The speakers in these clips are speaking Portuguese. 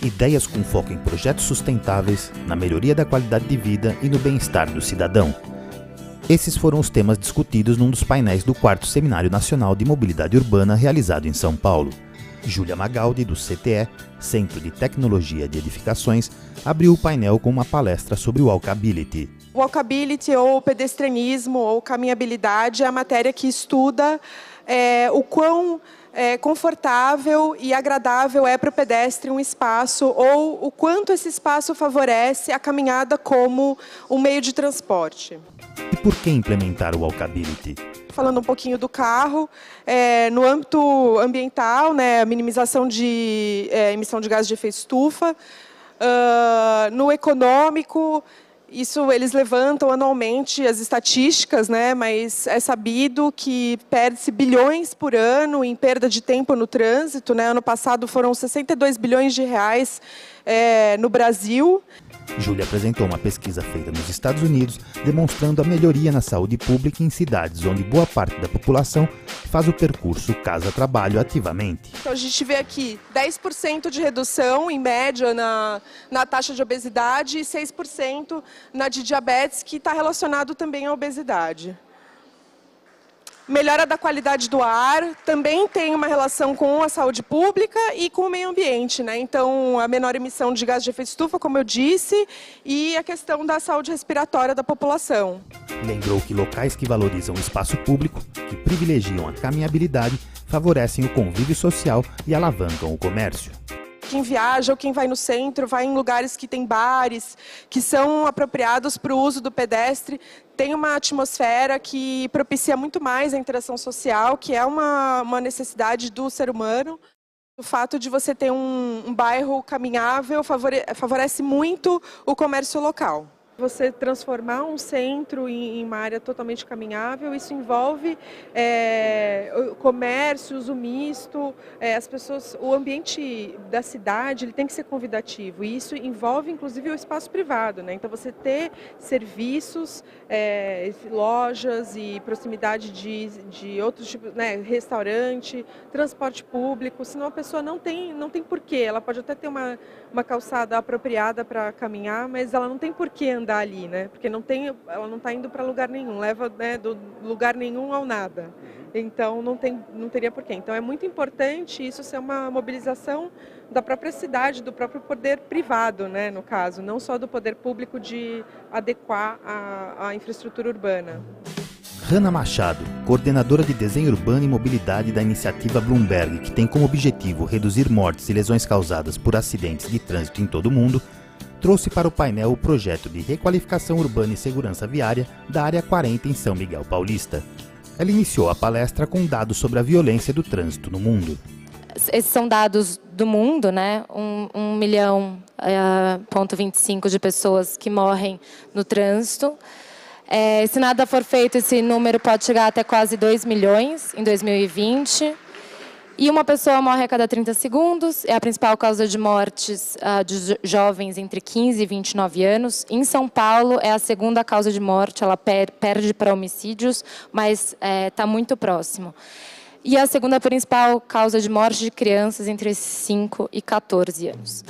Ideias com foco em projetos sustentáveis, na melhoria da qualidade de vida e no bem-estar do cidadão. Esses foram os temas discutidos num dos painéis do 4º Seminário Nacional de Mobilidade Urbana realizado em São Paulo. Júlia Magaldi, do CTE, Centro de Tecnologia de Edificações, abriu o painel com uma palestra sobre o walkability. O walkability, ou pedestrianismo, ou caminhabilidade, é a matéria que estuda o quão confortável e agradável é para o pedestre um espaço, ou o quanto esse espaço favorece a caminhada como um meio de transporte. E por que implementar o walkability? Falando um pouquinho do carro, no âmbito ambiental, a minimização de emissão de gases de efeito estufa, no econômico, isso eles levantam anualmente as estatísticas, mas é sabido que perde-se bilhões por ano em perda de tempo no trânsito. Ano passado foram 62 bilhões de reais no Brasil. Júlia apresentou uma pesquisa feita nos Estados Unidos, demonstrando a melhoria na saúde pública em cidades onde boa parte da população faz o percurso casa-trabalho ativamente. Então a gente vê aqui 10% de redução, em média, na taxa de obesidade e 6% na de diabetes, que está relacionado também à obesidade. Melhora da qualidade do ar também tem uma relação com a saúde pública e com o meio ambiente, Então, a menor emissão de gás de efeito estufa, como eu disse, e a questão da saúde respiratória da população. Lembrou que locais que valorizam o espaço público, que privilegiam a caminhabilidade, favorecem o convívio social e alavancam o comércio. Quem viaja ou quem vai no centro, vai em lugares que tem bares, que são apropriados para o uso do pedestre, tem uma atmosfera que propicia muito mais a interação social, que é uma necessidade do ser humano. O fato de você ter um bairro caminhável favorece muito o comércio local. Você transformar um centro em uma área totalmente caminhável, isso envolve o comércio, uso misto, as pessoas, o ambiente da cidade ele tem que ser convidativo, e isso envolve inclusive o espaço privado, Então você ter serviços, lojas e proximidade de outros tipos, restaurante, transporte público, senão a pessoa não tem porquê, ela pode até ter uma calçada apropriada para caminhar, mas ela não tem porquê andar ali, porque ela não está indo para lugar nenhum, leva do lugar nenhum ao nada. Então não teria porquê. Então é muito importante isso ser uma mobilização da própria cidade, do próprio poder privado, no caso, não só do poder público de adequar a infraestrutura urbana. Hanna Machado, coordenadora de desenho urbano e mobilidade da iniciativa Bloomberg, que tem como objetivo reduzir mortes e lesões causadas por acidentes de trânsito em todo o mundo, trouxe para o painel o projeto de requalificação urbana e segurança viária da Área 40 em São Miguel Paulista. Ela iniciou a palestra com dados sobre a violência do trânsito no mundo. Esses são dados do mundo, 1,25 milhão de pessoas que morrem no trânsito. Se nada for feito, esse número pode chegar até quase 2 milhões em 2020. E uma pessoa morre a cada 30 segundos, é a principal causa de mortes de jovens entre 15 e 29 anos. Em São Paulo, é a segunda causa de morte, ela perde para homicídios, mas está muito próximo. E a segunda principal causa de morte de crianças entre 5 e 14 anos.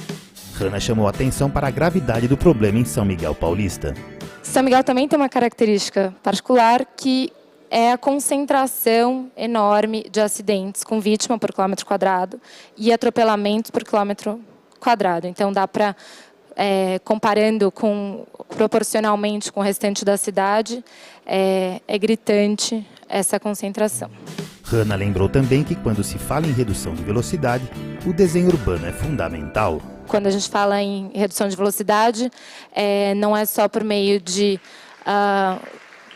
Hanna chamou a atenção para a gravidade do problema em São Miguel Paulista. São Miguel também tem uma característica particular que é a concentração enorme de acidentes com vítima por quilômetro quadrado e atropelamentos por quilômetro quadrado. Então, dá para, comparando proporcionalmente com o restante da cidade, é gritante essa concentração. Hanna lembrou também que quando se fala em redução de velocidade, o desenho urbano é fundamental. Quando a gente fala em redução de velocidade, não é só por meio de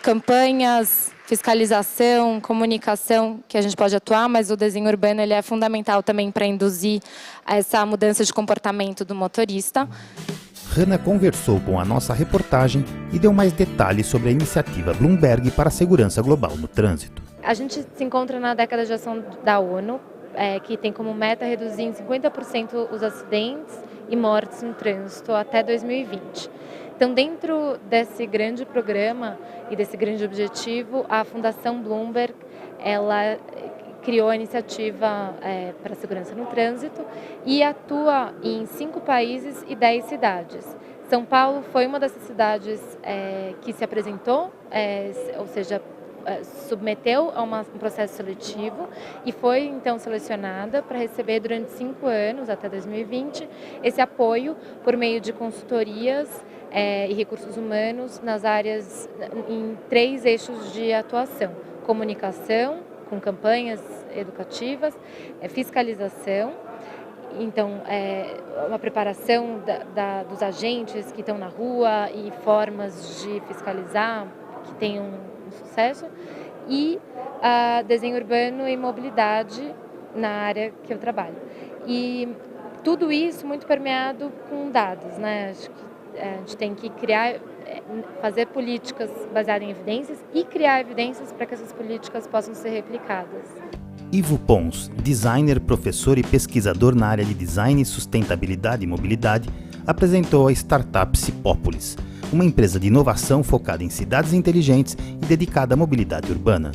campanhas, fiscalização, comunicação que a gente pode atuar, mas o desenho urbano ele é fundamental também para induzir essa mudança de comportamento do motorista. Hanna conversou com a nossa reportagem e deu mais detalhes sobre a iniciativa Bloomberg para a segurança global no trânsito. A gente se encontra na década de ação da ONU, que tem como meta reduzir em 50% os acidentes e mortes no trânsito até 2020. Então, dentro desse grande programa e desse grande objetivo, a Fundação Bloomberg, ela criou a iniciativa para a segurança no trânsito e atua em 5 países e 10 cidades. São Paulo foi uma dessas cidades que se apresentou, ou seja, submeteu a um processo seletivo e foi então selecionada para receber durante 5 anos, até 2020, esse apoio por meio de consultorias e recursos humanos nas áreas, em 3 eixos de atuação: comunicação, com campanhas educativas, fiscalização, então uma preparação dos agentes que estão na rua e formas de fiscalizar que tenham sucesso, e desenho urbano e mobilidade na área que eu trabalho. E tudo isso muito permeado com dados, né? Acho que a gente tem que fazer políticas baseadas em evidências e criar evidências para que essas políticas possam ser replicadas. Ivo Pons, designer, professor e pesquisador na área de design, sustentabilidade e mobilidade, apresentou a startup Cipópolis, uma empresa de inovação focada em cidades inteligentes e dedicada à mobilidade urbana.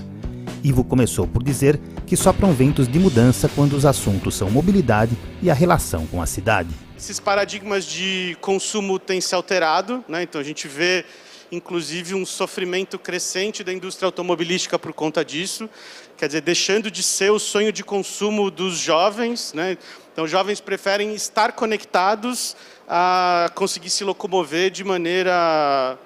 Ivo começou por dizer que sopram ventos de mudança quando os assuntos são mobilidade e a relação com a cidade. Esses paradigmas de consumo têm se alterado, né? Então a gente vê inclusive um sofrimento crescente da indústria automobilística por conta disso, quer dizer, deixando de ser o sonho de consumo dos jovens, né? Então os jovens preferem estar conectados a conseguir se locomover de maneira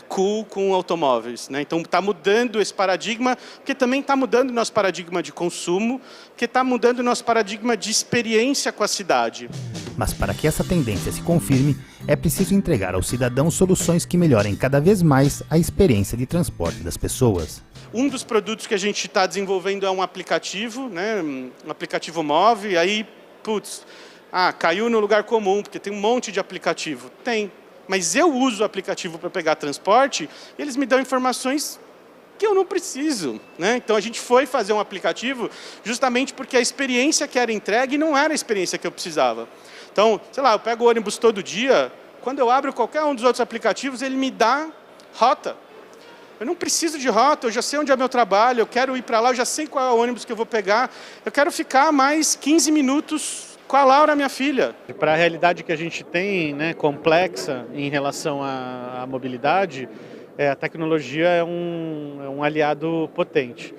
cool com automóveis, né? Então está mudando esse paradigma, porque também está mudando o nosso paradigma de consumo, porque está mudando o nosso paradigma de experiência com a cidade. Mas para que essa tendência se confirme, é preciso entregar ao cidadão soluções que melhorem cada vez mais a experiência de transporte das pessoas. Um dos produtos que a gente está desenvolvendo é um aplicativo, né? Um aplicativo móvel, e aí, caiu no lugar comum, porque tem um monte de aplicativo. Tem. Mas eu uso o aplicativo para pegar transporte, e eles me dão informações que eu não preciso, né? Então a gente foi fazer um aplicativo justamente porque a experiência que era entregue não era a experiência que eu precisava. Então, sei lá, eu pego o ônibus todo dia, quando eu abro qualquer um dos outros aplicativos, ele me dá rota. Eu não preciso de rota, eu já sei onde é meu trabalho, eu quero ir para lá, eu já sei qual é o ônibus que eu vou pegar, eu quero ficar mais 15 minutos com a Laura, minha filha. Para a realidade que a gente tem, né, complexa em relação à mobilidade, a tecnologia é um aliado potente.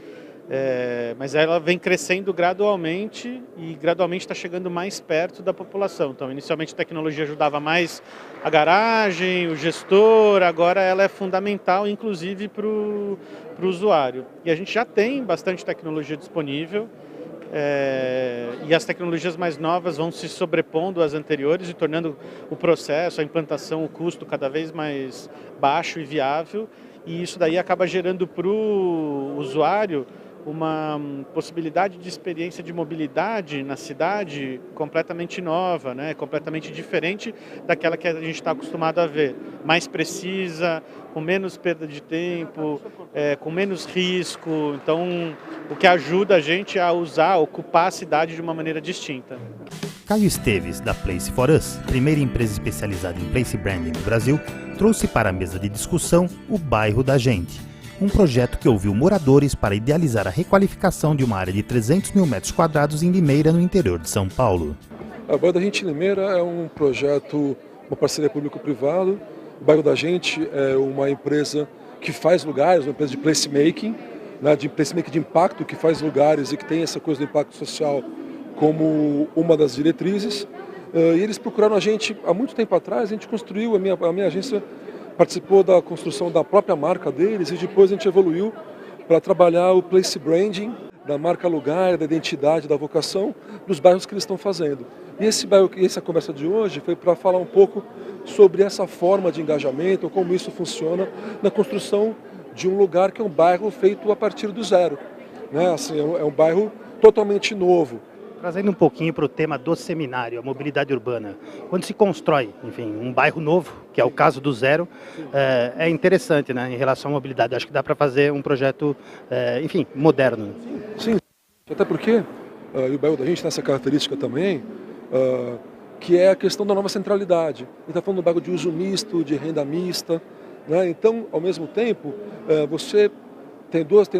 Mas ela vem crescendo gradualmente e gradualmente está chegando mais perto da população. Então, inicialmente a tecnologia ajudava mais a garagem, o gestor, agora ela é fundamental, inclusive para o usuário. E a gente já tem bastante tecnologia disponível. E as tecnologias mais novas vão se sobrepondo às anteriores e tornando o processo, a implantação, o custo cada vez mais baixo e viável, e isso daí acaba gerando para o usuário uma possibilidade de experiência de mobilidade na cidade completamente nova, né? Completamente diferente daquela que a gente está acostumado a ver, mais precisa, com menos perda de tempo, com menos risco, então o que ajuda a gente a ocupar a cidade de uma maneira distinta. Caio Esteves, da Place for Us, primeira empresa especializada em place branding no Brasil, trouxe para a mesa de discussão o Bairro da Gente, um projeto que ouviu moradores para idealizar a requalificação de uma área de 300 mil metros quadrados em Limeira, no interior de São Paulo. O Bairro da Gente Limeira é um projeto, uma parceria público-privado. O Bairro da Gente é uma empresa que faz lugares, uma empresa de placemaking, né, de placemaking de impacto, que faz lugares e que tem essa coisa do impacto social como uma das diretrizes. E eles procuraram a gente há muito tempo atrás, a gente construiu, a minha agência participou da construção da própria marca deles e depois a gente evoluiu para trabalhar o place branding da marca lugar, da identidade, da vocação dos bairros que eles estão fazendo. E essa conversa de hoje foi para falar um pouco sobre essa forma de engajamento, como isso funciona na construção de um lugar que é um bairro feito a partir do zero, né? Assim, é um bairro totalmente novo. Trazendo um pouquinho para o tema do seminário, a mobilidade urbana. Quando se constrói, enfim, um bairro novo, que é o caso do Zero, é interessante, né, em relação à mobilidade. Acho que dá para fazer um projeto, enfim, moderno. Sim, até porque, e o bairro da gente tem essa característica também, que é a questão da nova centralidade. A gente está falando do bairro de uso misto, de renda mista, né? Então, ao mesmo tempo, você Tem dois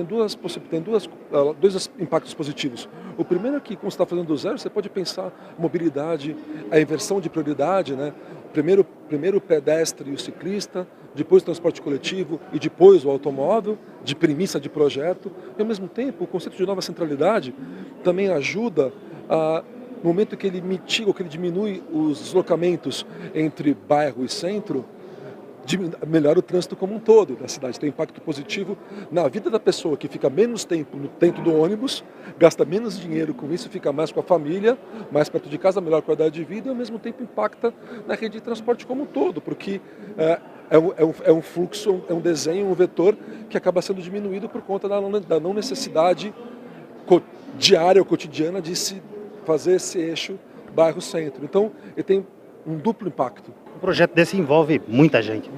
impactos positivos. O primeiro é que, como você está fazendo do zero, você pode pensar mobilidade, a inversão de prioridade, né? Primeiro o pedestre e o ciclista, depois o transporte coletivo e depois o automóvel, de premissa de projeto. E, ao mesmo tempo, o conceito de nova centralidade também ajuda no momento que ele mitiga, ou que ele diminui os deslocamentos entre bairro e centro, melhora o trânsito como um todo da cidade. Tem um impacto positivo na vida da pessoa, que fica menos tempo dentro do ônibus, gasta menos dinheiro com isso, fica mais com a família, mais perto de casa, melhor qualidade de vida, e ao mesmo tempo impacta na rede de transporte como um todo, porque é um fluxo, é um desenho, um vetor que acaba sendo diminuído por conta da não necessidade diária ou cotidiana de se fazer esse eixo bairro-centro. Então, ele tem um duplo impacto. Um projeto desse envolve muita gente.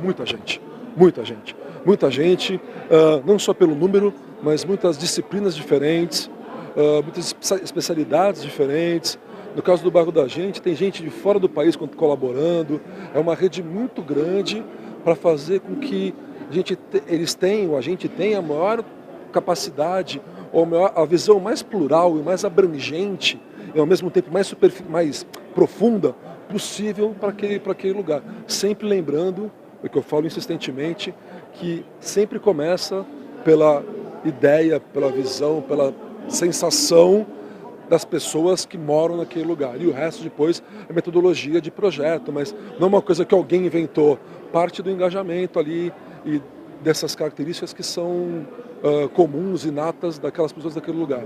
Muita gente, não só pelo número, mas muitas disciplinas diferentes, muitas especialidades diferentes. No caso do bairro da gente, tem gente de fora do país colaborando. É uma rede muito grande para fazer com que a gente tenha a maior capacidade, ou a visão mais plural e mais abrangente, e ao mesmo tempo mais profunda possível para aquele lugar. Sempre lembrando, o que eu falo insistentemente, que sempre começa pela ideia, pela visão, pela sensação das pessoas que moram naquele lugar. E o resto depois é metodologia de projeto, mas não é uma coisa que alguém inventou. Parte do engajamento ali e dessas características que são comuns, inatas daquelas pessoas daquele lugar.